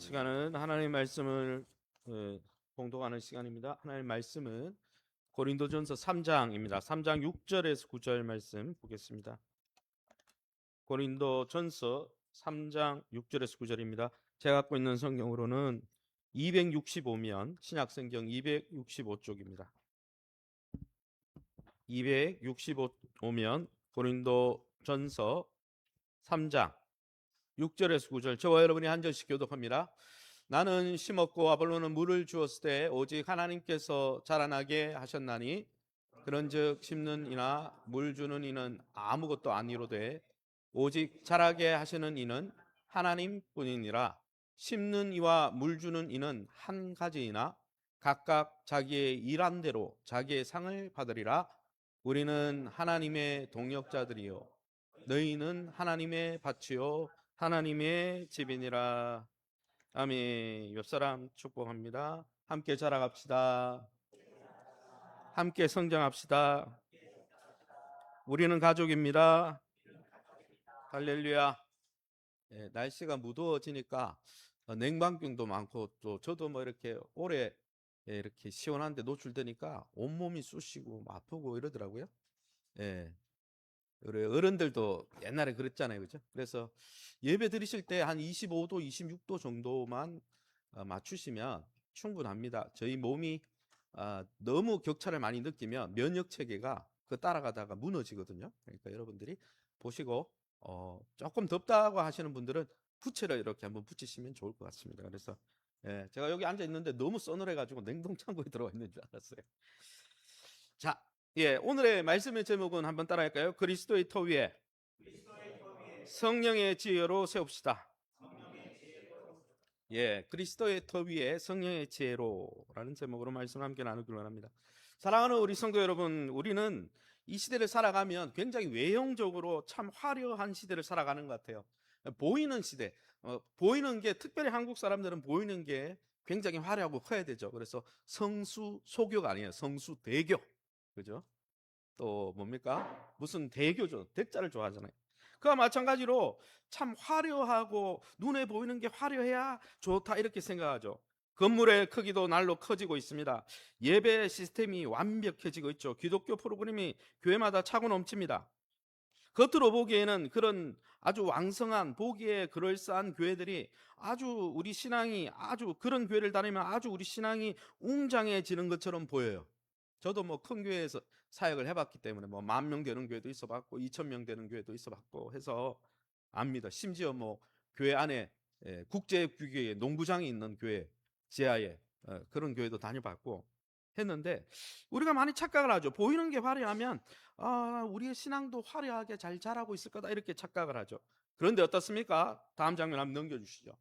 시간은 하나님의 말씀을 봉독하는 시간입니다. 하나님의 말씀은 고린도전서 3장입니다. 3장 6절에서 9절 말씀 보겠습니다. 고린도전서 3장 6절에서 9절입니다. 제가 갖고 있는 성경으로는 265면 신약성경 265쪽입니다. 265면 고린도전서 3장 6절에서 9절, 저와 여러분이 한 절씩 교독합니다. 나는 심었고 아볼로는 물을 주었을 때 오직 하나님께서 자라나게 하셨나니 그런즉 심는 이나 물 주는 이는 아무것도 아니로되 오직 자라게 하시는 이는 하나님뿐이니라. 심는 이와 물 주는 이는 한 가지이나 각각 자기의 일한 대로 자기의 상을 받으리라. 우리는 하나님의 동역자들이요 너희는 하나님의 밭이요 하나님의 집이니라. 아멘. 옆사람 축복합니다. 함께 자라갑시다. 함께 성장합시다. 우리는 가족입니다. 할렐루야. 날씨가 무더워지니까 냉방병도 많고 또 저도 뭐 이렇게 오래 이렇게 시원한데 노출되니까 온몸이 쑤시고 아프고 이러더라고요. 우리 어른들도 옛날에 그랬잖아요, 그죠? 그래서 예배 드리실 때 한 25도, 26도 정도만 맞추시면 충분합니다. 저희 몸이 너무 격차를 많이 느끼면 면역 체계가 그 따라가다가 무너지거든요. 그러니까 여러분들이 보시고 조금 덥다고 하시는 분들은 부채를 이렇게 한번 붙이시면 좋을 것 같습니다. 그래서 제가 여기 앉아 있는데 너무 서늘해가지고 냉동창고에 들어와 있는 줄 알았어요. 자, 오늘의 말씀의 제목은 한번 따라할까요? 그리스도의 터 위에 성령의 지혜로 세웁시다. 그리스도의 터 위에 성령의 지혜로라는 제목으로 말씀 함께 나누기로 합니다. 사랑하는 우리 성도 여러분, 우리는 이 시대를 살아가면 굉장히 외형적으로 참 화려한 시대를 살아가는 것 같아요. 보이는 시대, 보이는 게 특별히 한국 사람들은 보이는 게 굉장히 화려하고 커야 되죠. 그래서 성수 소교가 아니에요. 성수 대교. 그죠? 또 뭡니까? 무슨 대교죠. 대자를 좋아하잖아요. 그와 마찬가지로 참 화려하고 눈에 보이는 게 화려해야 좋다 이렇게 생각하죠. 건물의 크기도 날로 커지고 있습니다. 예배 시스템이 완벽해지고 있죠. 기독교 프로그램이 교회마다 차고 넘칩니다. 겉으로 보기에는 그런 아주 왕성한 보기에 그럴싸한 교회들이 아주 우리 신앙이 아주 그런 교회를 다니면 아주 우리 신앙이 웅장해지는 것처럼 보여요. 저도 뭐 큰 교회에서 사역을 해봤기 때문에 뭐 10,000명 되는 교회도 있어봤고 2,000명 되는 교회도 있어봤고 해서 압니다. 심지어 뭐 교회 안에 국제 규격의 농구장이 있는 교회 지하에 그런 교회도 다녀봤고 했는데 우리가 많이 착각을 하죠. 보이는 게 화려하면 우리의 신앙도 화려하게 잘 자라고 있을 거다 이렇게 착각을 하죠. 그런데 어떻습니까? 다음 장면 한번 넘겨주시죠.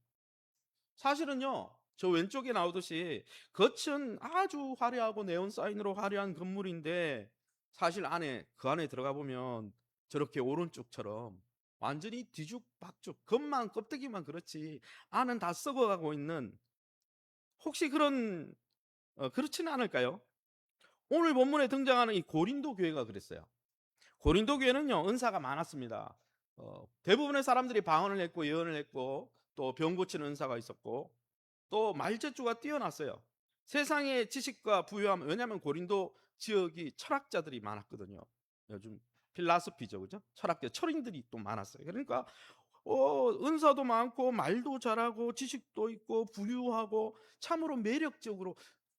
사실은요, 저 왼쪽에 나오듯이 겉은 아주 화려하고 네온 사인으로 화려한 건물인데 사실 그 안에 들어가 보면 저렇게 오른쪽처럼 완전히 뒤죽박죽, 겉만 껍데기만 그렇지 안은 다 썩어가고 있는, 혹시 그렇지는 않을까요? 오늘 본문에 등장하는 이 고린도 교회가 그랬어요. 고린도 교회는요, 은사가 많았습니다. 대부분의 사람들이 방언을 했고 예언을 했고 또 병 고치는 은사가 있었고 또 말재주가 뛰어났어요. 세상의 지식과 부유함, 왜냐하면 고린도 지역이 철학자들이 많았거든요. 요즘 필라소피죠, 그죠? 철학자, 철인들이 또 많았어요. 그러니까 은사도 많고 말도 잘하고 지식도 있고 부유하고 참으로 매력적으로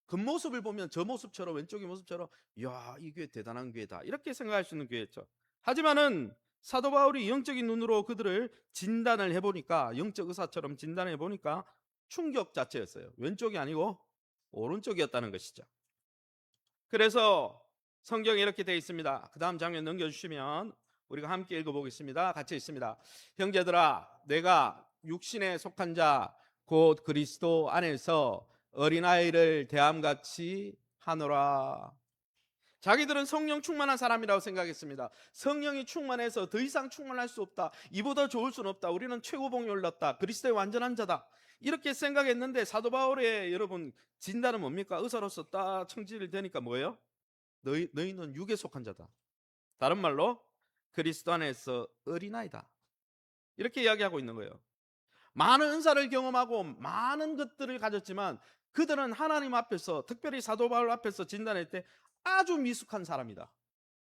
겉모습을 보면 저 모습처럼 왼쪽의 모습처럼 이야, 이 교회 대단한 교회다 이렇게 생각할 수 있는 교회였죠. 하지만은 사도 바울이 영적인 눈으로 그들을 진단을 해보니까, 영적 의사처럼 진단해 보니까 충격 자체였어요. 왼쪽이 아니고 오른쪽이었다는 것이죠. 그래서 성경에 이렇게 되어 있습니다. 그 다음 장면 넘겨주시면 우리가 함께 읽어보겠습니다. 같이 있습니다. 형제들아, 내가 육신에 속한 자 곧 그리스도 안에서 어린아이를 대함같이 하노라. 자기들은 성령 충만한 사람이라고 생각했습니다. 성령이 충만해서 더 이상 충만할 수 없다, 이보다 좋을 수는 없다, 우리는 최고봉에 올랐다, 그리스도의 완전한 자다 이렇게 생각했는데 사도 바울의 여러분 진단은 뭡니까? 의사로서 딱 청지를 되니까 뭐예요? 너희는 육에 속한 자다. 다른 말로 그리스도 안에서 어린아이다 이렇게 이야기하고 있는 거예요. 많은 은사를 경험하고 많은 것들을 가졌지만 그들은 하나님 앞에서, 특별히 사도 바울 앞에서 진단할 때 아주 미숙한 사람이다.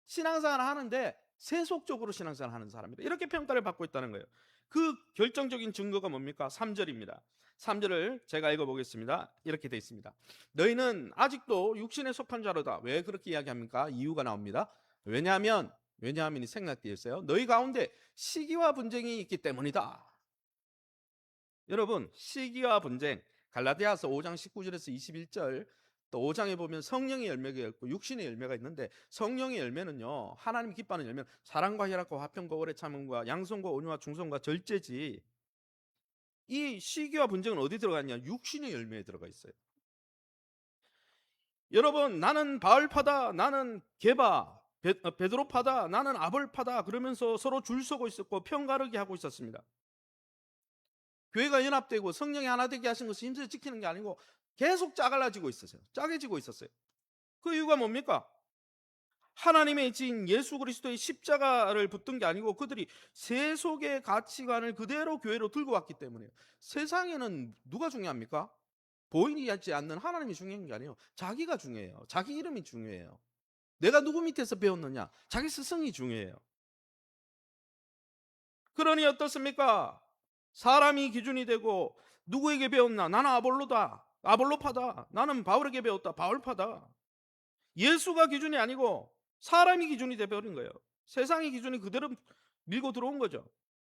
신앙생활을 하는데 세속적으로 신앙생활을 하는 사람이다. 이렇게 평가를 받고 있다는 거예요. 그 결정적인 증거가 뭡니까? 3절입니다. 3절을 제가 읽어보겠습니다. 이렇게 되어 있습니다. 너희는 아직도 육신에 속한 자로다. 왜 그렇게 이야기합니까? 이유가 나옵니다. 왜냐하면이 생략되어 있어요. 너희 가운데 시기와 분쟁이 있기 때문이다. 여러분, 시기와 분쟁, 갈라디아서 5장 19절에서 21절, 또 5장에 보면 성령의 열매가 있고 육신의 열매가 있는데, 성령의 열매는요, 하나님 기뻐하는 열매는 사랑과 희락과 화평과 오래 참음과 양선과 온유와 중성과 절제지. 이 시기와 분쟁은 어디 들어갔냐? 육신의 열매에 들어가 있어요. 여러분, 나는 바울파다, 나는 게바, 베드로파다, 나는 아볼파다 그러면서 서로 줄 서고 있었고 편가르기 하고 있었습니다. 교회가 연합되고 성령이 하나 되게 하신 것을 힘써 지키는 게 아니고 계속 짜갈라지고 있었어요. 짜게지고 있었어요. 그 이유가 뭡니까? 하나님의 진 예수 그리스도의 십자가를 붙든 게 아니고 그들이 세속의 가치관을 그대로 교회로 들고 왔기 때문이에요. 세상에는 누가 중요합니까? 보이지 않는 하나님이 중요한 게 아니에요. 자기가 중요해요. 자기 이름이 중요해요. 내가 누구 밑에서 배웠느냐? 자기 스승이 중요해요. 그러니 어떻습니까? 사람이 기준이 되고 누구에게 배웠나? 나는 아볼로파다. 나는 바울에게 배웠다. 바울파다. 예수가 기준이 아니고 사람이 기준이 되어버린 거예요. 세상의 기준이 그대로 밀고 들어온 거죠.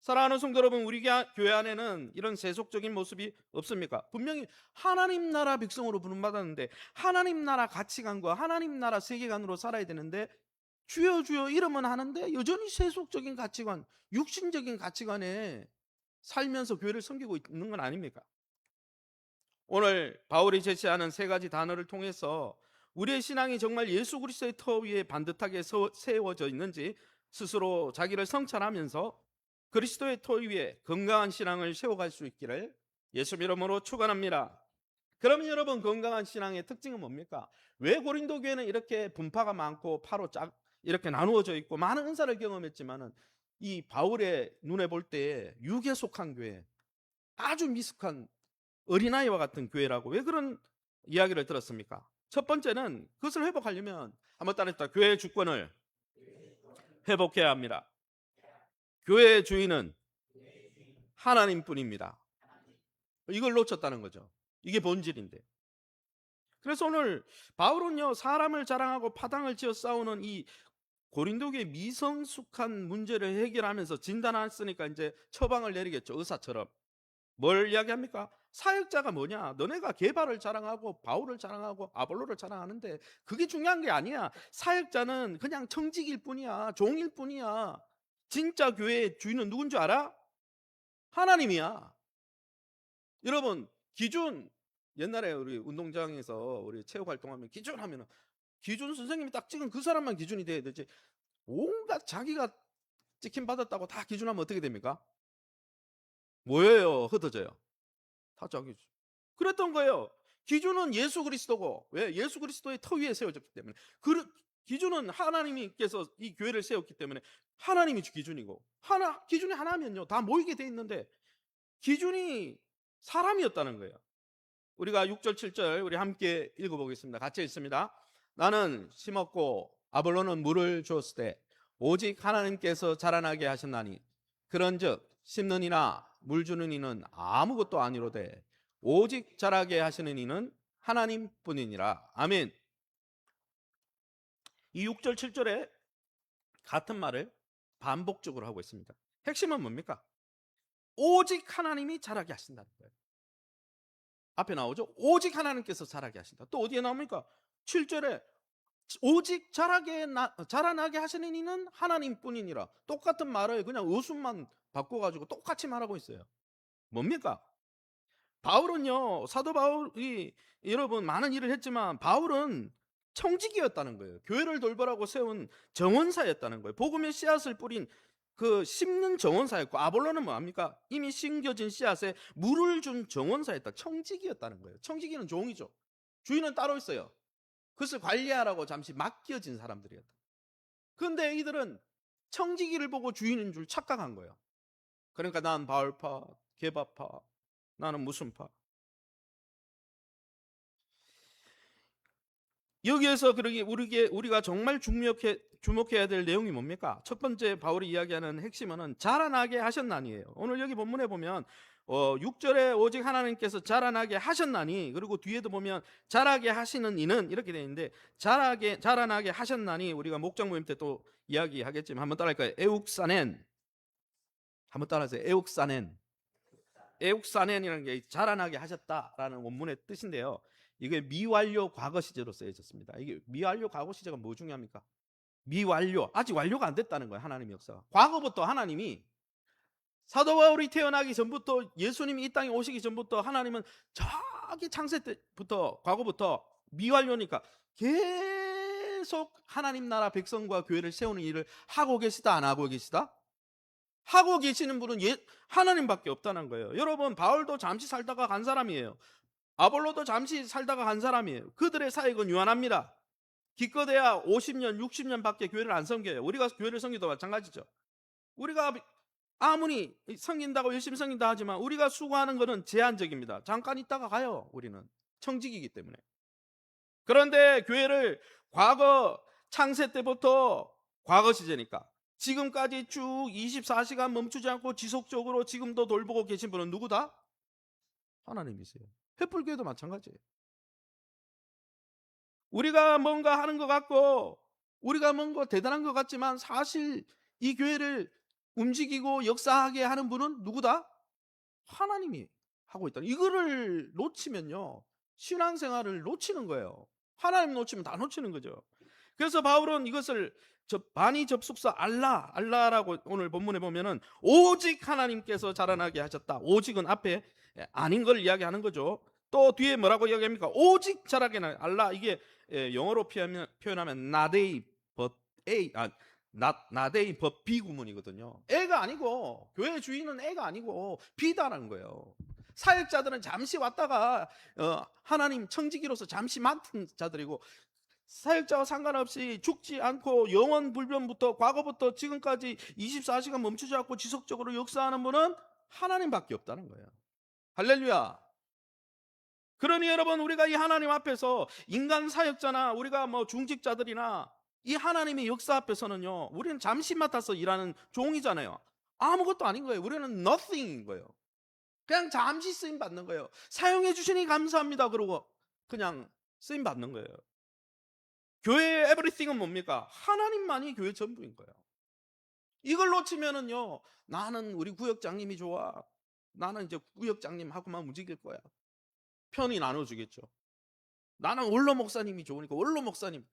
사랑하는 성도 여러분, 우리 교회 안에는 이런 세속적인 모습이 없습니까? 분명히 하나님 나라 백성으로 부름받았는데 하나님 나라 가치관과 하나님 나라 세계관으로 살아야 되는데 주여 주여 이름은 하는데 여전히 세속적인 가치관, 육신적인 가치관에 살면서 교회를 섬기고 있는 건 아닙니까? 오늘 바울이 제시하는 세 가지 단어를 통해서 우리의 신앙이 정말 예수 그리스도의 터 위에 반듯하게 세워져 있는지 스스로 자기를 성찰하면서 그리스도의 터 위에 건강한 신앙을 세워갈 수 있기를 예수 이름으로 축원합니다. 그러면 여러분, 건강한 신앙의 특징은 뭡니까? 왜 고린도 교회는 이렇게 분파가 많고 이렇게 나누어져 있고 많은 은사를 경험했지만은 이 바울의 눈에 볼 때 육에 속한 교회, 아주 미숙한 어린아이와 같은 교회라고 왜 그런 이야기를 들었습니까? 첫 번째는 그것을 회복하려면 한번 따라했다. 교회의 주권을 회복해야 합니다. 교회의 주인은 하나님뿐입니다. 이걸 놓쳤다는 거죠. 이게 본질인데. 그래서 오늘 바울은요, 사람을 자랑하고 파당을 지어 싸우는 이 고린도교의 미성숙한 문제를 해결하면서 진단했으니까 이제 처방을 내리겠죠. 의사처럼. 뭘 이야기합니까? 사역자가 뭐냐? 너네가 게바를 자랑하고 바울을 자랑하고 아볼로를 자랑하는데 그게 중요한 게 아니야. 사역자는 그냥 청직일 뿐이야. 종일 뿐이야. 진짜 교회의 주인은 누군 줄 알아? 하나님이야. 여러분, 기준, 옛날에 우리 운동장에서 우리 체육 활동하면 기준 하면은 기준 선생님이 딱 찍은 그 사람만 기준이 돼야 되지. 온갖 자기가 찍힘 받았다고 다 기준하면 어떻게 됩니까? 뭐예요? 흩어져요. 다 자기. 그랬던 거예요. 기준은 예수 그리스도고, 왜? 예수 그리스도의 터 위에 세워졌기 때문에. 기준은 하나님께서 이 교회를 세웠기 때문에 하나님이 기준이고, 기준이 하나면요 다 모이게 돼 있는데 기준이 사람이었다는 거예요. 우리가 6절 7절 우리 함께 읽어보겠습니다. 같이 읽습니다. 나는 심었고 아볼로는 물을 주었을 때 오직 하나님께서 자라나게 하셨나니 그런즉 심는 이나 물 주는 이는 아무것도 아니로되 오직 자라게 하시는 이는 하나님뿐이니라. 아멘. 이 6절 7절에 같은 말을 반복적으로 하고 있습니다. 핵심은 뭡니까? 오직 하나님이 자라게 하신다는 거예요. 앞에 나오죠? 오직 하나님께서 자라게 하신다. 또 어디에 나옵니까? 7절에 오직 자라나게 하시는 이는 하나님뿐이니라. 똑같은 말을 그냥 어순만 바꿔가지고 똑같이 말하고 있어요. 뭡니까? 바울은요, 사도 바울이 여러분 많은 일을 했지만 바울은 청지기였다는 거예요. 교회를 돌보라고 세운 정원사였다는 거예요. 복음의 씨앗을 뿌린 그 심는 정원사였고, 아볼로는 뭐합니까? 이미 심겨진 씨앗에 물을 준 정원사였다. 청지기였다는 거예요. 청지기는 종이죠. 주인은 따로 있어요. 그것을 관리하라고 잠시 맡겨진 사람들이었다. 그런데 이들은 청지기를 보고 주인인 줄 착각한 거예요. 그러니까 난 바울파, 게바파, 나는 무슨 파? 여기에서 그러기 우리가 정말 주목해야 될 내용이 뭡니까? 첫 번째 바울이 이야기하는 핵심은 자라나게 하셨나니예요. 오늘 여기 본문에 보면 6절에 오직 하나님께서 자라나게 하셨나니, 그리고 뒤에도 보면 자라게 하시는 이는 이렇게 되어 있는데, 자라나게 하셨나니 우리가 목장 모임 때 또 이야기하겠지만 한번 따라할까요? 에욱사넨. 한번 따라하세요. 에욱사넨. 에욱사넨이라는 게 자라나게 하셨다라는 원문의 뜻인데요. 이게 미완료 과거 시제로 쓰여졌습니다. 이게 미완료 과거 시제가 뭐 중요합니까? 미완료, 아직 완료가 안 됐다는 거예요. 하나님의 역사가. 과거부터 하나님이, 사도 바울이 태어나기 전부터, 예수님이 이 땅에 오시기 전부터 하나님은 저기 창세 때부터, 과거부터 미완료니까 계속 하나님 나라 백성과 교회를 세우는 일을 하고 계시다, 안 하고 계시다? 하고 계시는 분은 하나님밖에 없다는 거예요. 여러분, 바울도 잠시 살다가 간 사람이에요. 아볼로도 잠시 살다가 간 사람이에요. 그들의 사역은 유한합니다. 기껏해야 50년, 60년밖에 교회를 안 섬겨요. 우리가 교회를 섬기도 마찬가지죠. 우리가 아무리 섬긴다고 열심히 섬긴다 하지만 우리가 수고하는 것은 제한적입니다. 잠깐 있다가 가요. 우리는 청직이기 때문에. 그런데 교회를 과거 창세 때부터, 과거 시제니까 지금까지 쭉 24시간 멈추지 않고 지속적으로 지금도 돌보고 계신 분은 누구다? 하나님이세요. 횃불교회도 마찬가지예요. 우리가 뭔가 하는 것 같고, 우리가 뭔가 대단한 것 같지만 사실 이 교회를 움직이고 역사하게 하는 분은 누구다? 하나님이 하고 있다. 이거를 놓치면요, 신앙생활을 놓치는 거예요. 하나님 놓치면 다 놓치는 거죠. 그래서 바울은 이것을 반이 접속사 알라라고 오늘 본문에 보면은 오직 하나님께서 자라나게 하셨다. 오직은 앞에 아닌 걸 이야기하는 거죠. 또 뒤에 뭐라고 이야기합니까? 오직 자라게 하는 알라. 이게 영어로 표현하면 not A but A, not A but B 구문이거든요. A가 아니고, 교회 주인은 A가 아니고 B다라는 거예요. 사역자들은 잠시 왔다가 하나님 청지기로서 잠시 맡은 자들이고, 사역자와 상관없이 죽지 않고 영원 불변부터 과거부터 지금까지 24시간 멈추지 않고 지속적으로 역사하는 분은 하나님밖에 없다는 거예요. 할렐루야. 그러니 여러분, 우리가 이 하나님 앞에서 인간 사역자나 우리가 뭐 중직자들이나 이 하나님의 역사 앞에서는요, 우리는 잠시 맡아서 일하는 종이잖아요. 아무것도 아닌 거예요. 우리는 nothing인 거예요. 그냥 잠시 쓰임 받는 거예요. 사용해 주시니 감사합니다. 그러고 그냥 쓰임 받는 거예요. 교회의 everything은 뭡니까? 하나님만이 교회 전부인 거예요. 이걸 놓치면은요, 나는 우리 구역장님이 좋아, 나는 이제 구역장님하고만 움직일 거야, 편이 나눠주겠죠. 나는 원로 목사님이 좋으니까 원로 목사님,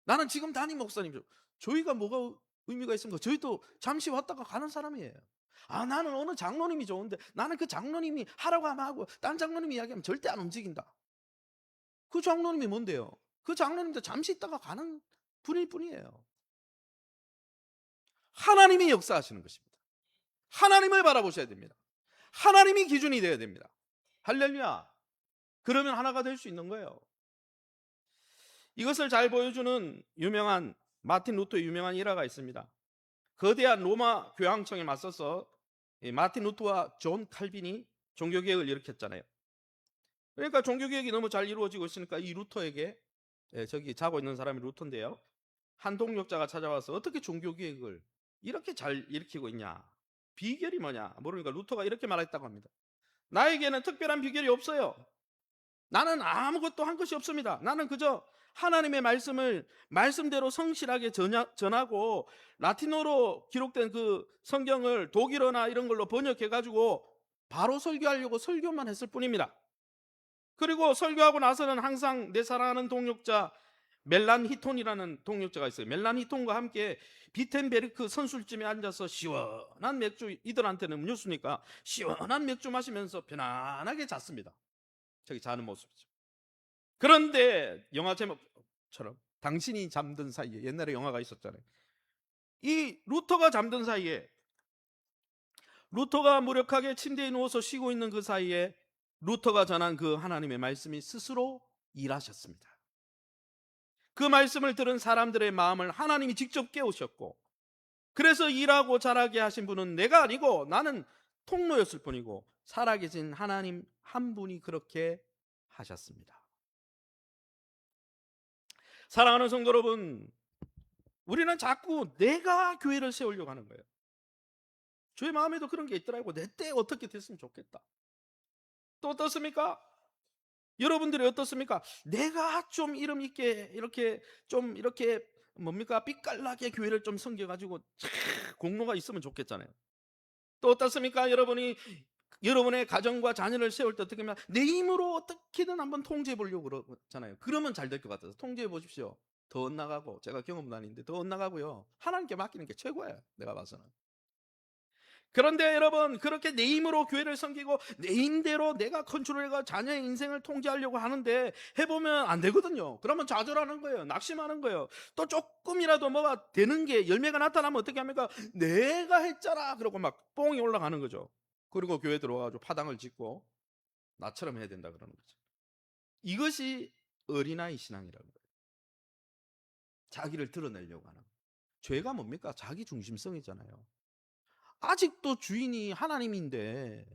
나는 지금 담임 목사님. 저희가 뭐가 의미가 있습니까? 저희도 잠시 왔다가 가는 사람이에요. 나는 어느 장로님이 좋은데, 나는 그 장로님이 하라고 하면 하고 딴 장로님이 이야기하면 절대 안 움직인다. 그 장로님이 뭔데요? 그 장로님도 잠시 있다가 가는 분일 뿐이에요. 하나님이 역사하시는 것입니다. 하나님을 바라보셔야 됩니다. 하나님이 기준이 되어야 됩니다. 할렐루야. 그러면 하나가 될 수 있는 거예요. 이것을 잘 보여주는 유명한 마틴 루터의 유명한 일화가 있습니다. 거대한 로마 교황청에 맞서서 마틴 루터와 존 칼빈이 종교개혁을 일으켰잖아요. 그러니까 종교개혁이 너무 잘 이루어지고 있으니까 이 루터에게, 저기 자고 있는 사람이 루터인데요, 한 동력자가 찾아와서 어떻게 종교개혁을 이렇게 잘 일으키고 있냐, 비결이 뭐냐 모르니까 루터가 이렇게 말했다고 합니다. 나에게는 특별한 비결이 없어요. 나는 아무것도 한 것이 없습니다. 나는 그저 하나님의 말씀을 말씀대로 성실하게 전하고, 라틴어로 기록된 그 성경을 독일어나 이런 걸로 번역해가지고 바로 설교하려고 설교만 했을 뿐입니다. 그리고 설교하고 나서는 항상 내 사랑하는 동역자 멜란 히톤이라는 동역자가 있어요. 멜란 히톤과 함께 비텐베르크 선술집에 앉아서 시원한 맥주, 이들한테는 음료수니까 시원한 맥주 마시면서 편안하게 잤습니다. 저기 자는 모습이죠. 그런데 영화 제목처럼 당신이 잠든 사이에, 옛날에 영화가 있었잖아요. 이 루터가 잠든 사이에, 루터가 무력하게 침대에 누워서 쉬고 있는 그 사이에 루터가 전한 그 하나님의 말씀이 스스로 일하셨습니다. 그 말씀을 들은 사람들의 마음을 하나님이 직접 깨우셨고, 그래서 일하고 자라게 하신 분은 내가 아니고 나는 통로였을 뿐이고 살아계신 하나님 한 분이 그렇게 하셨습니다. 사랑하는 성도 여러분, 우리는 자꾸 내가 교회를 세우려고 하는 거예요. 저의 마음에도 그런 게 있더라고요. 내 때 어떻게 됐으면 좋겠다. 또 어떻습니까? 여러분들이 어떻습니까? 내가 좀 이름 있게 이렇게 좀 이렇게 뭡니까? 빛깔나게 교회를 좀 섬겨가지고 공로가 있으면 좋겠잖아요. 또 어떻습니까? 여러분의 가정과 자녀를 세울 때 어떻게 하면 내 힘으로 어떻게든 한번 통제해 보려고 그러잖아요. 그러면 잘 될 것 같아서 통제해 보십시오. 더 엇나가고, 제가 경험도 아닌데 더 엇나가고요. 하나님께 맡기는 게 최고예요, 내가 봐서는. 그런데 여러분, 그렇게 내 힘으로 교회를 섬기고 내 힘대로 내가 컨트롤해가 자녀의 인생을 통제하려고 하는데 해보면 안 되거든요. 그러면 좌절하는 거예요. 낙심하는 거예요. 또 조금이라도 뭐가 되는 게 열매가 나타나면 어떻게 합니까? 내가 했잖아 그러고 막 뽕이 올라가는 거죠. 그리고 교회 들어와가지고 파당을 짓고 나처럼 해야 된다 그러는 거죠. 이것이 어린아이 신앙이라는 거예요. 자기를 드러내려고 하는. 죄가 뭡니까? 자기 중심성이잖아요. 아직도 주인이 하나님인데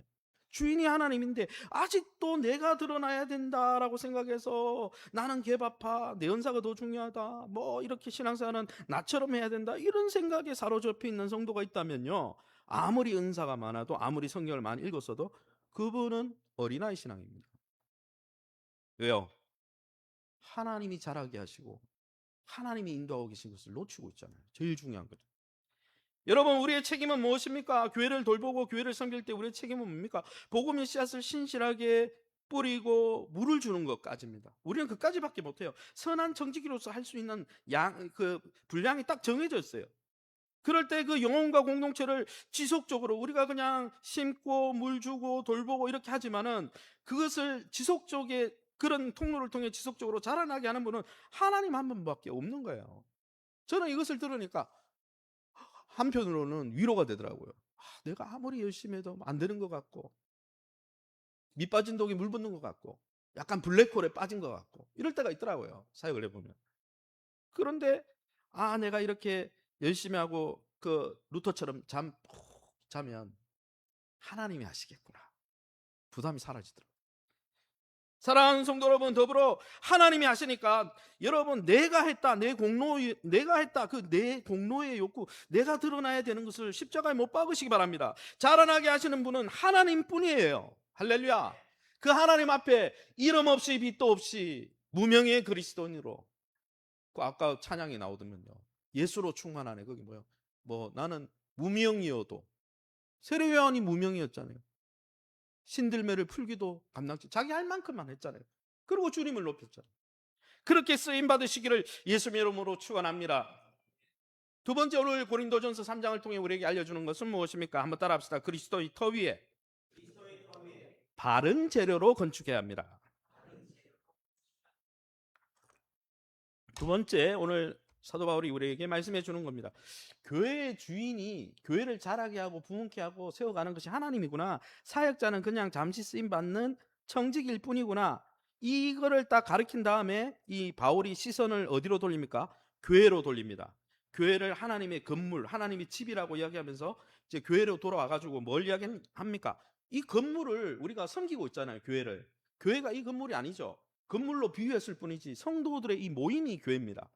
아직도 내가 드러나야 된다라고 생각해서 나는 개바파, 내 은사가 더 중요하다, 뭐 이렇게 신앙생활은 나처럼 해야 된다, 이런 생각에 사로잡혀 있는 성도가 있다면요, 아무리 은사가 많아도 아무리 성경을 많이 읽었어도 그분은 어린아이 신앙입니다. 왜요? 하나님이 자라게 하시고 하나님이 인도하고 계신 것을 놓치고 있잖아요. 제일 중요한 거죠. 여러분, 우리의 책임은 무엇입니까? 교회를 돌보고 교회를 섬길 때 우리의 책임은 뭡니까? 복음의 씨앗을 신실하게 뿌리고 물을 주는 것까지입니다. 우리는 그까지밖에 못해요. 선한 정직이로서 할 수 있는 분량이 딱 정해져 있어요. 그럴 때 그 영혼과 공동체를 지속적으로 우리가 그냥 심고 물 주고 돌보고 이렇게 하지만은 그것을 지속적인 그런 통로를 통해 지속적으로 자라나게 하는 분은 하나님 한 분밖에 없는 거예요. 저는 이것을 들으니까 한편으로는 위로가 되더라고요. 내가 아무리 열심히 해도 안 되는 것 같고, 밑 빠진 독에 물 붓는 것 같고, 약간 블랙홀에 빠진 것 같고, 이럴 때가 있더라고요, 사역을 해보면. 그런데 내가 이렇게 열심히 하고 그 루터처럼 푹 자면 하나님이 하시겠구나, 부담이 사라지더라고요. 사랑하는 성도 여러분, 더불어 하나님이 하시니까 여러분, 내가 했다, 내가 했다, 그 내 공로의 욕구, 내가 드러나야 되는 것을 십자가에 못 박으시기 바랍니다. 자라나게 하시는 분은 하나님뿐이에요. 할렐루야. 그 하나님 앞에 이름 없이 빛도 없이 무명의 그리스도인으로, 그 아까 찬양이 나오더면요, 예수로 충만하네. 거기 뭐요? 뭐 나는 무명이어도, 세례요한이 무명이었잖아요. 신들매를 풀기도 감당치, 자기 할 만큼만 했잖아요. 그리고 주님을 높였잖아요. 그렇게 쓰임 받으시기를 예수님의 이름으로 축원합니다. 두 번째, 오늘 고린도전서 3장을 통해 우리에게 알려주는 것은 무엇입니까? 한번 따라합시다. 그리스도의 터 위에 바른 재료로 건축해야 합니다. 두 번째, 오늘 사도 바울이 우리에게 말씀해 주는 겁니다. 교회의 주인이 교회를 자라게 하고 부흥케 하고 세워가는 것이 하나님이구나. 사역자는 그냥 잠시 쓰임 받는 청직일 뿐이구나. 이거를 딱 가르친 다음에 이 바울이 시선을 어디로 돌립니까? 교회로 돌립니다. 교회를 하나님의 건물, 하나님의 집이라고 이야기하면서 이제 교회로 돌아와가지고 뭘 이야기합니까? 이 건물을 우리가 섬기고 있잖아요, 교회를. 교회가 이 건물이 아니죠. 건물로 비유했을 뿐이지 성도들의 이 모임이 교회입니다.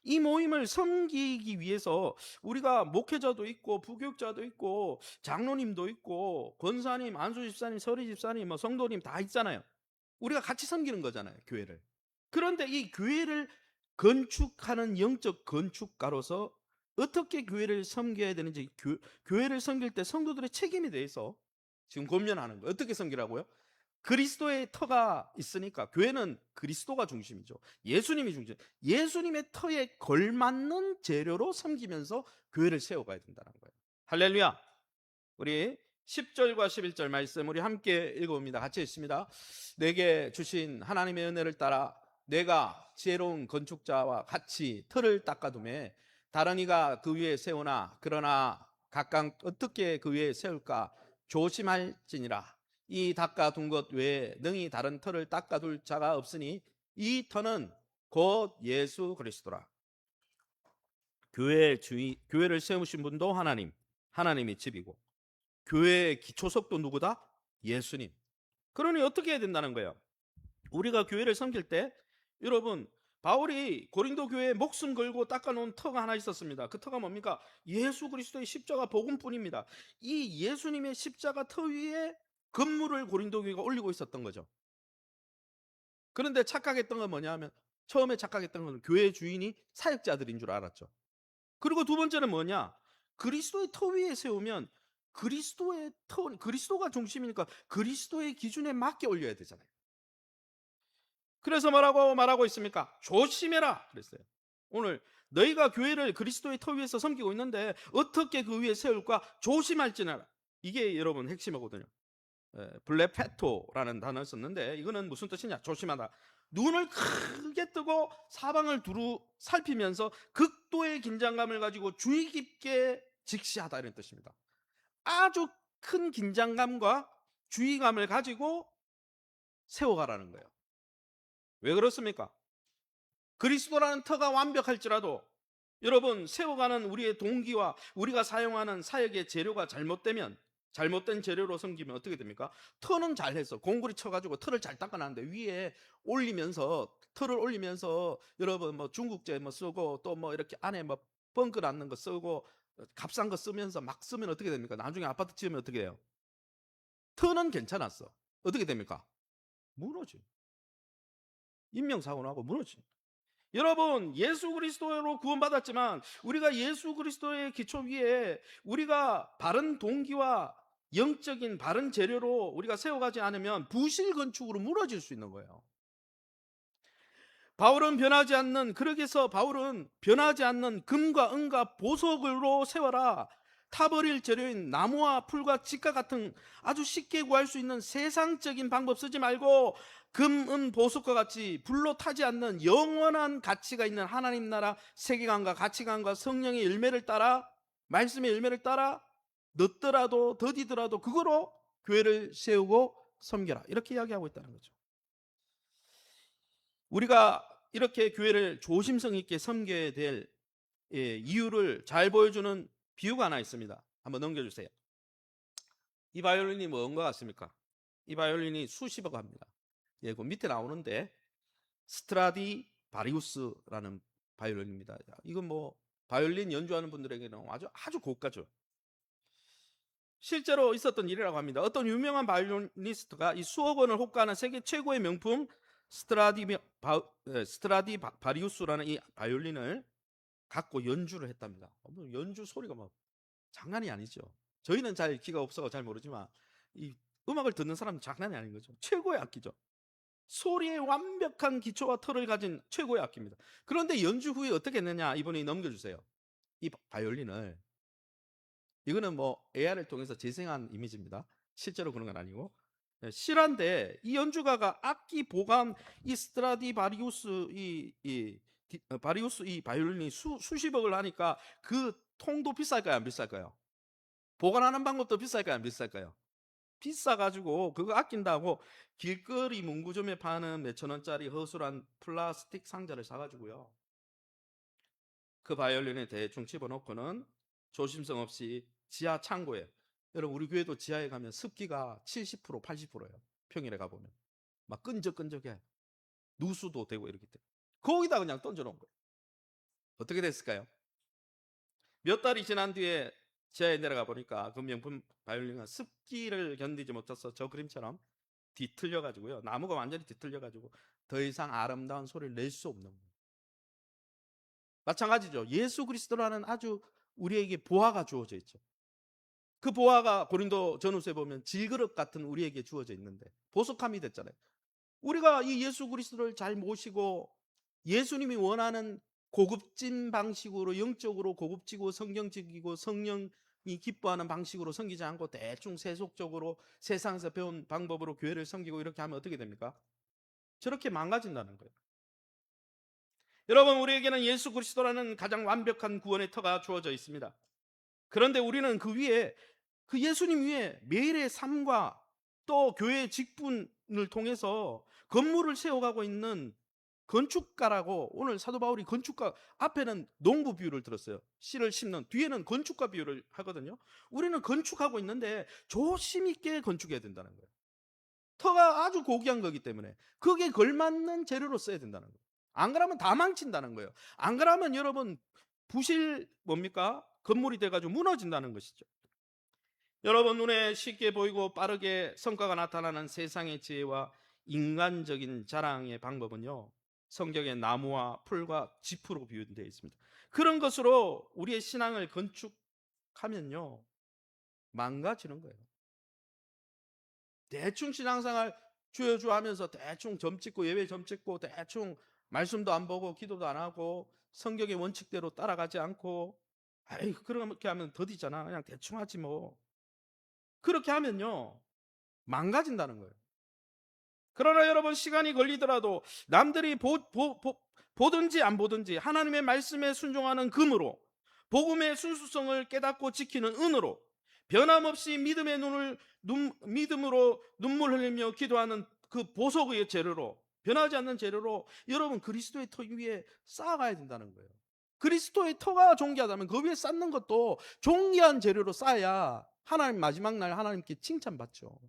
이 모임을 섬기기 위해서 우리가 목회자도 있고 부교육자도 있고 장로님도 있고 권사님, 안수집사님, 서리집사님, 뭐 성도님 다 있잖아요. 우리가 같이 섬기는 거잖아요, 교회를. 그런데 이 교회를 건축하는 영적 건축가로서 어떻게 교회를 섬겨야 되는지, 교회를 섬길 때 성도들의 책임에 대해서 지금 고민하는 거예요. 어떻게 섬기라고요? 그리스도의 터가 있으니까 교회는 그리스도가 중심이죠. 예수님이 중심. 예수님의 터에 걸맞는 재료로 섬기면서 교회를 세워가야 된다는 거예요. 할렐루야. 우리 10절과 11절 말씀 우리 함께 읽어봅니다. 같이 읽습니다. 내게 주신 하나님의 은혜를 따라 내가 지혜로운 건축자와 같이 틀을 닦아두매 다른 이가 그 위에 세우나 그러나 각각 어떻게 그 위에 세울까 조심할지니라. 이 닦아둔 것 외에 능히 다른 터를 닦아둘 자가 없으니 이 터는 곧 예수 그리스도라. 교회를 세우신 분도 하나님이 집이고 교회의 기초석도 누구다? 예수님. 그러니 어떻게 해야 된다는 거예요? 우리가 교회를 섬길 때 여러분, 바울이 고린도 교회에 목숨 걸고 닦아놓은 터가 하나 있었습니다. 그 터가 뭡니까? 예수 그리스도의 십자가 복음뿐입니다. 이 예수님의 십자가 터 위에 건물을 고린도 교회가 올리고 있었던 거죠. 그런데 착각했던 건 뭐냐 하면, 처음에 착각했던 건 교회 주인이 사역자들인 줄 알았죠. 그리고 두 번째는 뭐냐? 그리스도의 터 위에 세우면 그리스도의 터, 그리스도가 중심이니까 그리스도의 기준에 맞게 올려야 되잖아요. 그래서 뭐라고 말하고 있습니까? 조심해라 그랬어요. 오늘 너희가 교회를 그리스도의 터 위에서 섬기고 있는데 어떻게 그 위에 세울까 조심할지니라. 이게 여러분 핵심이거든요. 블레페토라는 단어를 썼는데 이거는 무슨 뜻이냐? 조심하다. 눈을 크게 뜨고 사방을 두루 살피면서 극도의 긴장감을 가지고 주의 깊게 직시하다 이런 뜻입니다. 아주 큰 긴장감과 주의감을 가지고 세워가라는 거예요. 왜 그렇습니까? 그리스도라는 터가 완벽할지라도 여러분, 세워가는 우리의 동기와 우리가 사용하는 사역의 재료가 잘못되면, 잘못된 재료로 섬기면 어떻게 됩니까? 터는 잘해서 공구리 쳐가지고 터를 잘 닦아놨는데 위에 올리면서, 터를 올리면서 여러분 뭐 중국제 뭐 쓰고 또 뭐 이렇게 안에 뭐 벙크 낳는 거 쓰고 값싼 거 쓰면서 막 쓰면 어떻게 됩니까? 나중에 아파트 지으면 어떻게 돼요? 터는 괜찮았어. 어떻게 됩니까? 무너지. 인명사고 나고 무너지. 여러분, 예수 그리스도로 구원받았지만 우리가 예수 그리스도의 기초 위에 우리가 바른 동기와 영적인 바른 재료로 우리가 세워가지 않으면 부실 건축으로 무너질 수 있는 거예요. 바울은 변하지 않는, 그러기에서 바울은 변하지 않는 금과 은과 보석으로 세워라. 타버릴 재료인 나무와 풀과 직과 같은 아주 쉽게 구할 수 있는 세상적인 방법 쓰지 말고 금, 은, 보석과 같이 불로 타지 않는 영원한 가치가 있는 하나님 나라 세계관과 가치관과 성령의 열매를 따라, 말씀의 열매를 따라 늦더라도 더디더라도 그거로 교회를 세우고 섬겨라. 이렇게 이야기하고 있다는 거죠. 우리가 이렇게 교회를 조심성 있게 섬겨야 될 이유를 잘 보여주는 비유가 하나 있습니다. 한번 넘겨주세요. 이 바이올린이 뭔 것 같습니까? 이 바이올린이 수십억 합니다. 예, 그 밑에 나오는데 스트라디 바리우스라는 바이올린입니다. 이건 뭐 바이올린 연주하는 분들에게는 아주 고가죠. 실제로 있었던 일이라고 합니다. 어떤 유명한 바이올리니스트가 이 수억 원을 호가하는 세계 최고의 명품 스트라디 바리우스라는 이 바이올린을 갖고 연주를 했답니다. 연주 소리가 막 장난이 아니죠. 저희는 잘 귀가 없어서 잘 모르지만 이 음악을 듣는 사람은 장난이 아닌 거죠. 최고의 악기죠. 소리의 완벽한 기초와 털을 가진 최고의 악기입니다. 그런데 연주 후에 어떻게 했느냐? 이분이 넘겨주세요. 이 바이올린을, 이거는 뭐 AR을 통해서 재생한 이미지입니다. 실제로 그런 건 아니고 실화인데, 이 연주가가 악기 보관 이 스트라디 바리우스 바리우스 이 바이올린이 수십억을 하니까 그 통도 비쌀까요? 안 비쌀까요? 보관하는 방법도 비쌀까요? 안 비쌀까요? 비싸가지고 그거 아낀다고 길거리 문구점에 파는 몇천 원짜리 허술한 플라스틱 상자를 사가지고요, 그 바이올린에 대충 집어넣고는 조심성 없이 지하 창고에, 여러분 우리 교회도 지하에 가면 습기가 70% 80%예요. 평일에 가보면 막 끈적끈적해. 누수도 되고 이렇기 때문에 거기다 그냥 던져놓은 거예요. 어떻게 됐을까요? 몇 달이 지난 뒤에 지하에 내려가 보니까 그 명품 바이올린은 습기를 견디지 못해서 저 그림처럼 뒤틀려 가지고요, 나무가 완전히 뒤틀려 가지고 더 이상 아름다운 소리를 낼 수 없는 거예요. 마찬가지죠. 예수 그리스도라는 아주 우리에게 보화가 주어져 있죠. 그 보화가 고린도 전후서에 보면 질그릇 같은 우리에게 주어져 있는데 보석함이 됐잖아요. 우리가 이 예수 그리스도를 잘 모시고 예수님이 원하는 고급진 방식으로, 영적으로 고급지고 성경적이고 성령이 기뻐하는 방식으로 섬기지 않고 대충 세속적으로 세상에서 배운 방법으로 교회를 섬기고 이렇게 하면 어떻게 됩니까? 저렇게 망가진다는 거예요. 여러분, 우리에게는 예수 그리스도라는 가장 완벽한 구원의 터가 주어져 있습니다. 그런데 우리는 그 위에, 그 예수님 위에 매일의 삶과 또 교회의 직분을 통해서 건물을 세워가고 있는 건축가라고, 오늘 사도 바울이 건축가, 앞에는 농부 비유를 들었어요. 씨를 심는, 뒤에는 건축가 비유를 하거든요. 우리는 건축하고 있는데 조심 있게 건축해야 된다는 거예요. 터가 아주 고귀한 거기 때문에 거기에 걸맞는 재료로 써야 된다는 거예요. 안 그러면 다 망친다는 거예요. 안 그러면 여러분 부실 뭡니까? 건물이 돼가지고 무너진다는 것이죠. 여러분, 눈에 쉽게 보이고 빠르게 성과가 나타나는 세상의 지혜와 인간적인 자랑의 방법은요, 성경의 나무와 풀과 짚으로 비유되어 있습니다. 그런 것으로 우리의 신앙을 건축하면요, 망가지는 거예요. 대충 신앙생활 주여주 하면서 대충 점 찍고 예배 점 찍고 대충 말씀도 안 보고 기도도 안 하고 성경의 원칙대로 따라가지 않고, 아이 그렇게 하면 더디잖아, 그냥 대충 하지 뭐, 그렇게 하면요 망가진다는 거예요. 그러나 여러분, 시간이 걸리더라도 남들이 보든지 안 보든지 하나님의 말씀에 순종하는 금으로, 복음의 순수성을 깨닫고 지키는 은으로, 변함없이 믿음으로 눈물 흘리며 기도하는 그 보석의 재료로, 변하지 않는 재료로 여러분 그리스도의 터 위에 쌓아가야 된다는 거예요. 그리스도의 터가 존귀하다면 그 위에 쌓는 것도 존귀한 재료로 쌓아야 하나님 마지막 날 하나님께 칭찬받죠.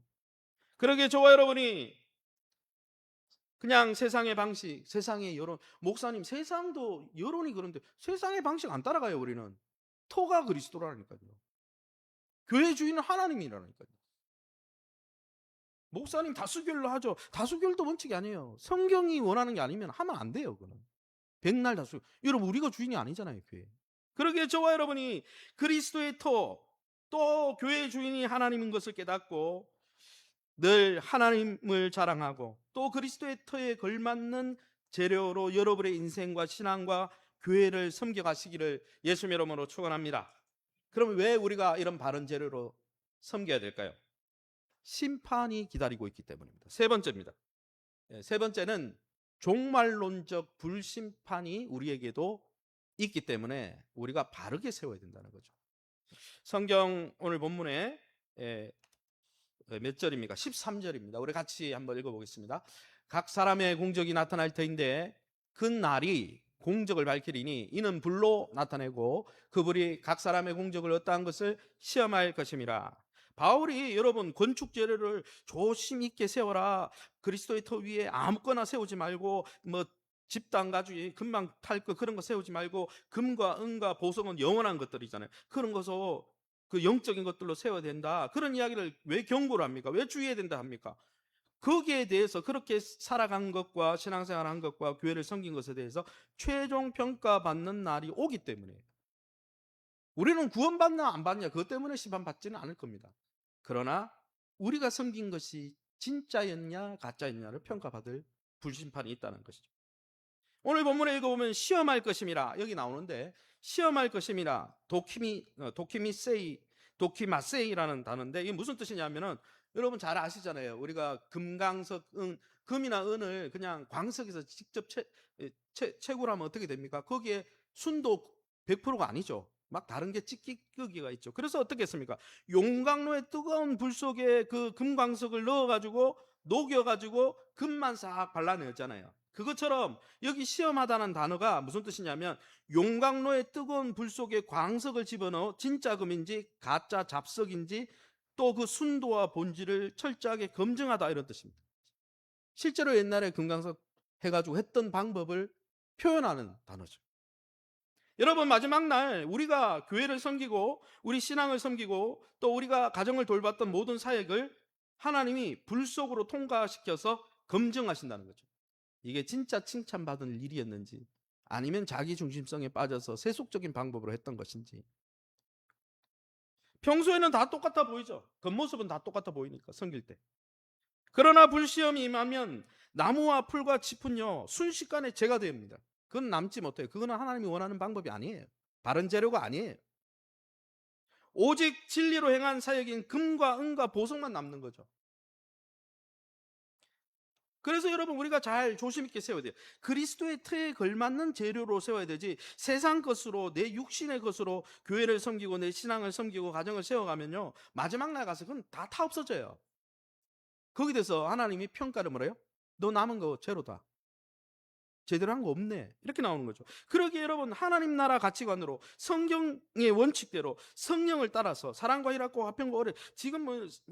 그러기에 저와 여러분이 그냥 세상의 방식, 세상의 여론, 목사님 세상도 여론이 그런데 세상의 방식 안 따라가요. 우리는 터가 그리스도라니까요. 교회 주인은 하나님이라니까요. 목사님 다수결로 하죠. 다수결도 원칙이 아니에요. 성경이 원하는 게 아니면 하면 안 돼요. 그거는 백날 다수. 여러분, 우리가 주인이 아니잖아요, 교회. 그러기에 저와 여러분이 그리스도의 터, 또 교회의 주인이 하나님인 것을 깨닫고 늘 하나님을 자랑하고 또 그리스도의 터에 걸맞는 재료로 여러분의 인생과 신앙과 교회를 섬겨가시기를 예수님 이름으로 축원합니다. 그럼 왜 우리가 이런 바른 재료로 섬겨야 될까요? 심판이 기다리고 있기 때문입니다. 세 번째입니다. 세 번째는 종말론적 불심판이 우리에게도 있기 때문에 우리가 바르게 세워야 된다는 거죠. 성경 오늘 본문에 몇 절입니까? 13절입니다. 우리 같이 한번 읽어보겠습니다. 각 사람의 공적이 나타날 터인데 그 날이 공적을 밝히리니 이는 불로 나타내고 그 불이 각 사람의 공적을 어떠한 것을 시험할 것임이라. 바울이 여러분 건축 재료를 조심 있게 세워라, 그리스도의 터 위에 아무거나 세우지 말고 뭐 집도 안 가지고 금방 탈 거 그런 거 세우지 말고 금과 은과 보석은 영원한 것들이잖아요. 그런 것을 그 영적인 것들로 세워야 된다, 그런 이야기를 왜 경고를 합니까? 왜 주의해야 된다 합니까? 거기에 대해서, 그렇게 살아간 것과 신앙생활한 것과 교회를 섬긴 것에 대해서 최종 평가받는 날이 오기 때문에, 우리는 구원받나 안 받냐 그것 때문에 심판받지는 않을 겁니다. 그러나 우리가 섬긴 것이 진짜였냐 가짜였냐를 평가받을 불심판이 있다는 것이죠. 오늘 본문에 읽어보면 시험할 것임이라 여기 나오는데, 시험할 것임이라 도키마세이라는 단어인데 이게 무슨 뜻이냐면은, 여러분 잘 아시잖아요. 우리가 금강석, 금이나 은을 그냥 광석에서 직접 채굴하면 어떻게 됩니까? 거기에 순도 100%가 아니죠. 막 다른 게 찌끼기가 있죠. 그래서 어떻게 했습니까? 용광로의 뜨거운 불 속에 그 금광석을 넣어가지고 녹여가지고 금만 싹 발라내었잖아요. 그것처럼 여기 시험하다는 단어가 무슨 뜻이냐면, 용광로의 뜨거운 불 속에 광석을 집어넣어 진짜 금인지 가짜 잡석인지 또 그 순도와 본질을 철저하게 검증하다, 이런 뜻입니다. 실제로 옛날에 금광석 해가지고 했던 방법을 표현하는 단어죠. 여러분, 마지막 날 우리가 교회를 섬기고 우리 신앙을 섬기고 또 우리가 가정을 돌봤던 모든 사역을 하나님이 불 속으로 통과시켜서 검증하신다는 거죠. 이게 진짜 칭찬받은 일이었는지 아니면 자기 중심성에 빠져서 세속적인 방법으로 했던 것인지. 평소에는 다 똑같아 보이죠. 겉모습은 다 똑같아 보이니까 섬길 때. 그러나 불시험이 임하면 나무와 풀과 짚은요 순식간에 재가 됩니다. 그건 남지 못해요. 그거는 하나님이 원하는 방법이 아니에요. 바른 재료가 아니에요. 오직 진리로 행한 사역인 금과 은과 보석만 남는 거죠. 그래서 여러분, 우리가 잘 조심 있게 세워야 돼요. 그리스도의 터에 걸맞는 재료로 세워야 되지, 세상 것으로, 내 육신의 것으로 교회를 섬기고 내 신앙을 섬기고 가정을 세워가면요 마지막 날 가서 그건 다 없어져요. 거기에 대해서 하나님이 평가를 뭐래요? 너 남은 거 재료다. 제대로 한 거 없네. 이렇게 나오는 거죠. 그러기에 여러분, 하나님 나라 가치관으로 성경의 원칙대로 성령을 따라서 사랑과 희락과 화평과 오래, 지금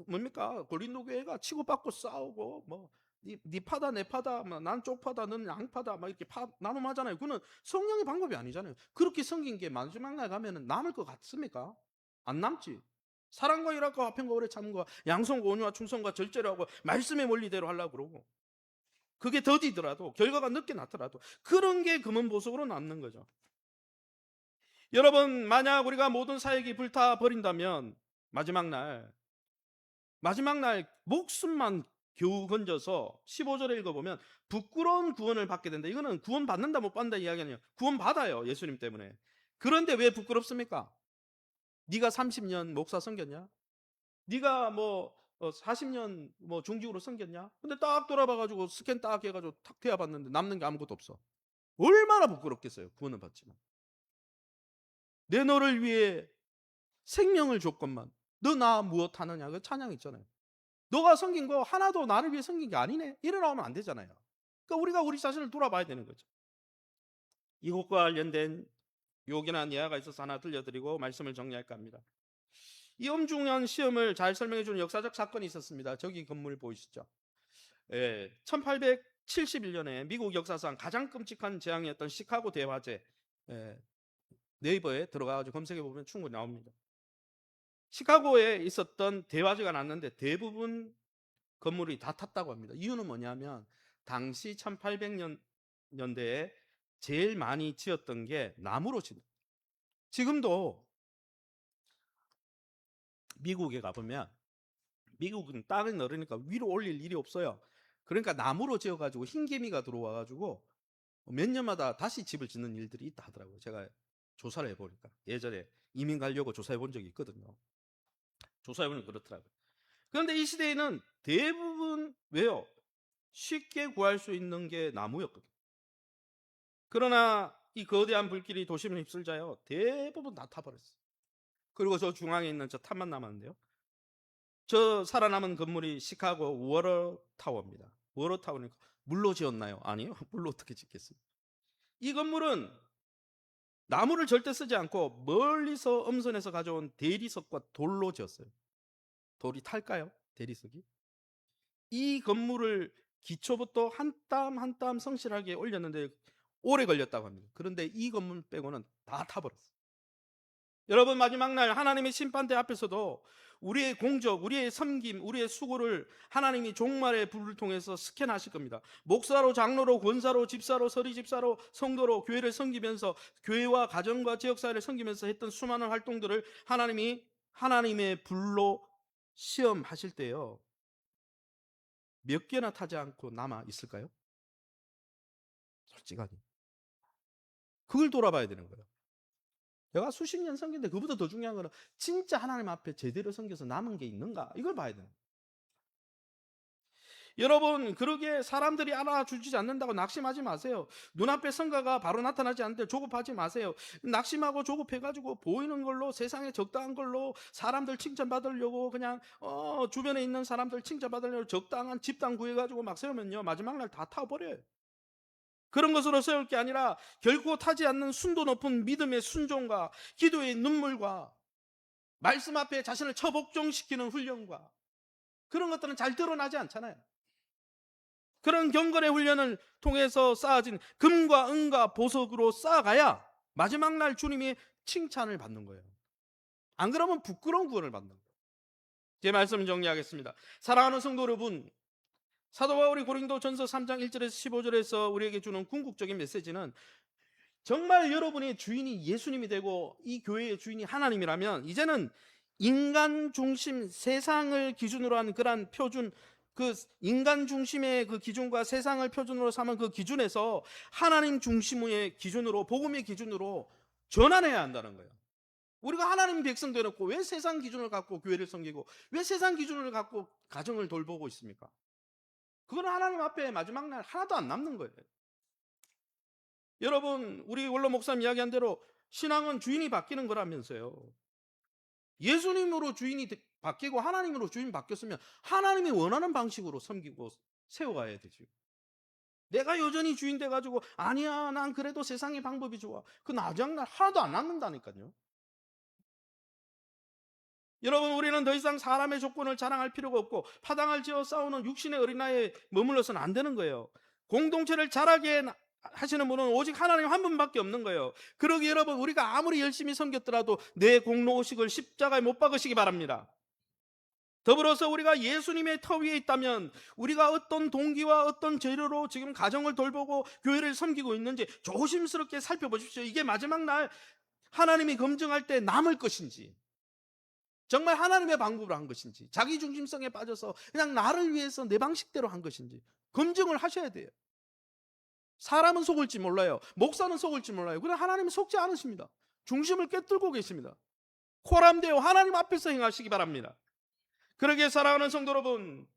뭡니까? 고린도 교회가 치고받고 싸우고 네 파다 내 파다, 난 쪽파다 넌 양파다, 막 이렇게 나눔하잖아요. 그거는 성령의 방법이 아니잖아요. 그렇게 섬긴 게 마지막 날 가면은 남을 것 같습니까? 안 남지. 사랑과 희락과 화평과 오래 참과 양성과 온유와 충성과 절제를 하고 말씀의 원리대로 하려고 그러고, 그게 더디더라도 결과가 늦게 나더라도 그런 게 금은 보석으로 남는 거죠. 여러분, 만약 우리가 모든 사역이 불타 버린다면 마지막 날 목숨만 겨우 건져서 15절에 읽어보면 부끄러운 구원을 받게 된다. 이거는 구원 받는다 못 받는다 이야기 아니에요. 구원 받아요, 예수님 때문에. 그런데 왜 부끄럽습니까? 네가 30년 목사 섬겼냐? 네가 40년 중직으로 섬겼냐? 근데 딱 돌아봐가지고 스캔 딱 해가지고 탁 대합봤는데 남는 게 아무것도 없어. 얼마나 부끄럽겠어요. 구원을 받지만. 내 너를 위해 생명을 줬건만 너 나 무엇 하느냐, 그 찬양 있잖아요. 너가 섬긴 거 하나도 나를 위해 섬긴 게 아니네, 이래 나오면 안 되잖아요. 그러니까 우리가 우리 자신을 돌아봐야 되는 거죠. 이것과 관련된 요긴한 예화가 있어서 하나 들려드리고 말씀을 정리할까 합니다. 이 엄중한 시험을 잘 설명해 주는 역사적 사건이 있었습니다. 저기 건물 보이시죠? 1871년에 미국 역사상 가장 끔찍한 재앙이었던 시카고 대화재, 네이버에 들어가서 검색해 보면 충분히 나옵니다. 시카고에 있었던 대화재가 났는데 대부분 건물이 다 탔다고 합니다. 이유는 뭐냐면 당시 1800년대에 제일 많이 지었던 게 나무로 지은. 지금도 미국에 가보면, 미국은 땅이 넓으니까 위로 올릴 일이 없어요. 그러니까 나무로 지어가지고 흰개미가 들어와가지고 몇 년마다 다시 집을 짓는 일들이 있다 하더라고요. 제가 조사를 해보니까. 예전에 이민 가려고 조사해 본 적이 있거든요. 조사해 보면 그렇더라고요. 그런데 이 시대에는 대부분 왜요? 쉽게 구할 수 있는 게 나무였거든요. 그러나 이 거대한 불길이 도심을 휩쓸자요, 대부분 다 타버렸어요. 그리고 저 중앙에 있는 저 탑만 남았는데요, 저 살아남은 건물이 시카고 워러타워입니다. 워러타워니까 물로 지었나요? 아니요. 물로 어떻게 짓겠습니까? 이 건물은 나무를 절대 쓰지 않고 멀리서 엄선해서 가져온 대리석과 돌로 지었어요. 돌이 탈까요? 대리석이? 이 건물을 기초부터 한 땀 한 땀 성실하게 올렸는데 오래 걸렸다고 합니다. 그런데 이 건물 빼고는 다 타버렸어요. 여러분, 마지막 날 하나님의 심판대 앞에서도 우리의 공적, 우리의 섬김, 우리의 수고를 하나님이 종말의 불을 통해서 스캔하실 겁니다. 목사로, 장로로, 권사로, 집사로, 서리집사로, 성도로 교회를 섬기면서, 교회와 가정과 지역사회를 섬기면서 했던 수많은 활동들을 하나님이 하나님의 불로 시험하실 때요, 몇 개나 타지 않고 남아 있을까요? 솔직하게 그걸 돌아봐야 되는 거예요. 내가 수십 년 섬겼는데 그보다 더 중요한 거는 진짜 하나님 앞에 제대로 섬겨서 남은 게 있는가, 이걸 봐야 돼요. 여러분, 그러게 사람들이 알아주지 않는다고 낙심하지 마세요. 눈앞에 성과가 바로 나타나지 않는데 조급하지 마세요. 낙심하고 조급해가지고 보이는 걸로, 세상에 적당한 걸로 사람들 칭찬받으려고 그냥 주변에 있는 사람들 칭찬받으려고 적당한 집단 구해가지고 막 세우면요, 마지막 날 다 타버려요. 그런 것으로 세울 게 아니라 결코 타지 않는 순도 높은 믿음의 순종과 기도의 눈물과 말씀 앞에 자신을 처복종시키는 훈련과 그런 것들은 잘 드러나지 않잖아요. 그런 경건의 훈련을 통해서 쌓아진 금과 은과 보석으로 쌓아가야 마지막 날 주님이 칭찬을 받는 거예요. 안 그러면 부끄러운 구원을 받는 거예요. 제 말씀 정리하겠습니다. 사랑하는 성도 여러분, 사도 바울이 고린도전서 3장 1절에서 15절에서 우리에게 주는 궁극적인 메시지는, 정말 여러분의 주인이 예수님이 되고 이 교회의 주인이 하나님이라면 이제는 인간 중심, 세상을 기준으로 하는 그러한 표준, 그 인간 중심의 그 기준과 세상을 표준으로 삼은 그 기준에서 하나님 중심의 기준으로, 복음의 기준으로 전환해야 한다는 거예요. 우리가 하나님 백성 되놓고 왜 세상 기준을 갖고 교회를 섬기고 왜 세상 기준을 갖고 가정을 돌보고 있습니까? 그건 하나님 앞에 마지막 날 하나도 안 남는 거예요. 여러분, 우리 원로 목사님 이야기한 대로 신앙은 주인이 바뀌는 거라면서요. 예수님으로 주인이 바뀌고 하나님으로 주인 바뀌었으면 하나님이 원하는 방식으로 섬기고 세워가야 되죠. 내가 여전히 주인 돼가지고 아니야 난 그래도 세상의 방법이 좋아. 그 나중날 하나도 안 남는다니까요. 여러분 우리는 더 이상 사람의 조건을 자랑할 필요가 없고 파당을 지어 싸우는 육신의 어린아이에 머물러서는 안 되는 거예요. 공동체를 자라게 하시는 분은 오직 하나님 한 분밖에 없는 거예요. 그러기 여러분 우리가 아무리 열심히 섬겼더라도 내 공로의식을 십자가에 못 박으시기 바랍니다. 더불어서 우리가 예수님의 터 위에 있다면 우리가 어떤 동기와 어떤 재료로 지금 가정을 돌보고 교회를 섬기고 있는지 조심스럽게 살펴보십시오. 이게 마지막 날 하나님이 검증할 때 남을 것인지, 정말 하나님의 방법으로 한 것인지, 자기 중심성에 빠져서 그냥 나를 위해서 내 방식대로 한 것인지 검증을 하셔야 돼요. 사람은 속을지 몰라요. 목사는 속을지 몰라요. 그러나 하나님은 속지 않으십니다. 중심을 꿰뚫고 계십니다. 코람되어 하나님 앞에서 행하시기 바랍니다. 그러기에 사랑하는 성도 여러분,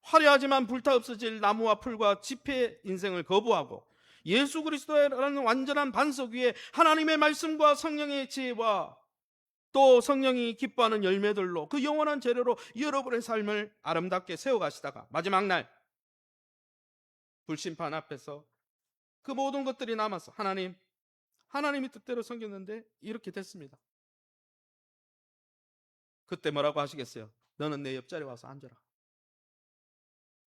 화려하지만 불타 없어질 나무와 풀과 지폐 인생을 거부하고 예수 그리스도라는 완전한 반석 위에 하나님의 말씀과 성령의 지혜와 또 성령이 기뻐하는 열매들로 그 영원한 재료로 여러분의 삶을 아름답게 세워가시다가 마지막 날 불심판 앞에서 그 모든 것들이 남아서 하나님이 뜻대로 섬겼는데 이렇게 됐습니다. 그때 뭐라고 하시겠어요? 너는 내 옆자리에 와서 앉아라.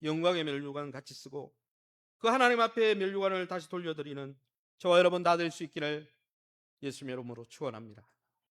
영광의 면류관 같이 쓰고 그 하나님 앞에 면류관을 다시 돌려드리는 저와 여러분 다 될 수 있기를 예수님의 이름으로 축원합니다.